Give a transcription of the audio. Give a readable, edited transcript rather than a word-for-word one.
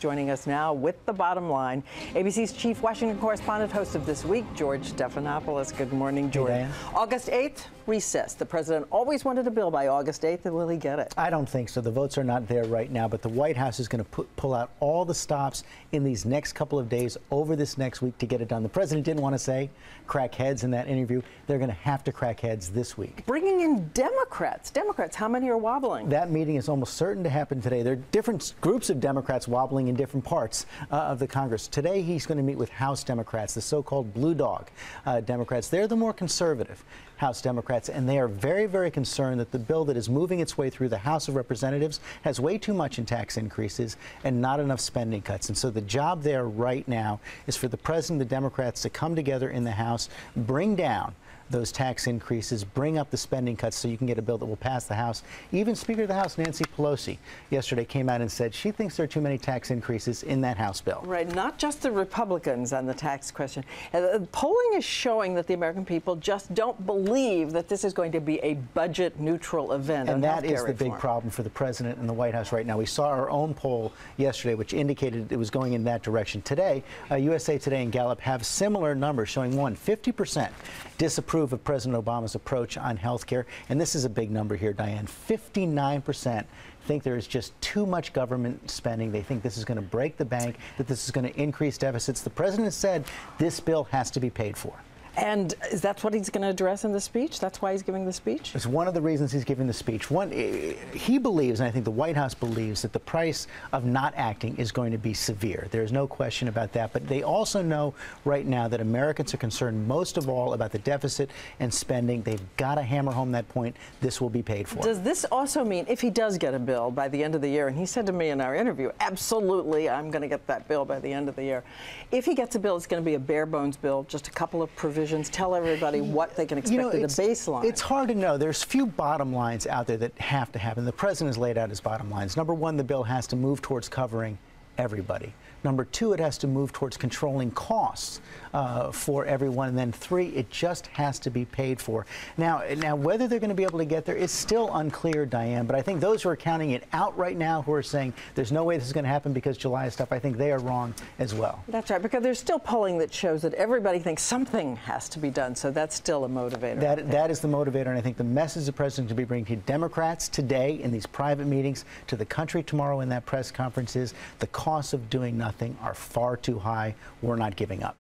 Joining us now with the bottom line, ABC's chief Washington correspondent, host of This Week, George Stephanopoulos. Good morning, George. Hey, Diane. August 8th, recess. The president always wanted a bill by August 8th, and will he get it? I don't think so. The votes are not there right now, but the White House is going to pull out all the stops in these next couple of days over this next week to get it done. The president didn't want to say crack heads in that interview. They're going to have to crack heads this week. Bringing in Democrats. Democrats, how many are wobbling? That meeting is almost certain to happen today. There are different groups of Democrats wobbling in different parts of the Congress. Today, he's going to meet with House Democrats, the so-called Blue Dog Democrats. They're the more conservative House Democrats, and they are very, very concerned that the bill that is moving its way through the House of Representatives has way too much in tax increases and not enough spending cuts. And so the job there right now is for the president and the Democrats to come together in the House, bring down those tax increases, bring up the spending cuts so you can get a bill that will pass the House. Even Speaker of the House Nancy Pelosi yesterday came out and said she thinks there are too many tax increases in that House bill. Right, not just the Republicans on the tax question. Polling is showing that the American people just don't believe that this is going to be a budget-neutral event. And that is the big problem for the president and the White House right now. We saw our own poll yesterday, which indicated it was going in that direction. Today, USA Today and Gallup have similar numbers showing 50% disapprove of President Obama's approach on health care. And this is a big number here, Diane. 59% think there is just too much government spending. They think this is going to break the bank, that this is going to increase deficits. The president said this bill has to be paid for. And is that what he's going to address in the speech? That's why he's giving the speech? It's one of the reasons he's giving the speech. One, he believes, and I think the White House believes, that the price of not acting is going to be severe. There's no question about that. But they also know right now that Americans are concerned most of all about the deficit and spending. They've got to hammer home that point. This will be paid for. Does this also mean if he does get a bill by the end of the year, and he said to me in our interview, absolutely, I'm going to get that bill by the end of the year. If he gets a bill, it's going to be a bare bones bill, just a couple of provisions. Tell everybody what they can expect at the baseline. It's hard to know. There's few bottom lines out there that have to happen. The president has laid out his bottom lines. Number one, the bill has to move towards covering everybody. Number two, it has to move towards controlling costs for everyone. And then three, it just has to be paid for. Now, whether they're going to be able to get there is still unclear, Diane. But I think those who are counting it out right now, who are saying there's no way this is going to happen because July is tough, I think they are wrong as well. That's right, because there's still polling that shows that everybody thinks something has to be done. So that's still a motivator. That is the motivator. And I think the message the president to be bringing to Democrats today in these private meetings, to the country tomorrow in that press conference is the costs of doing nothing are far too high. We're not giving up.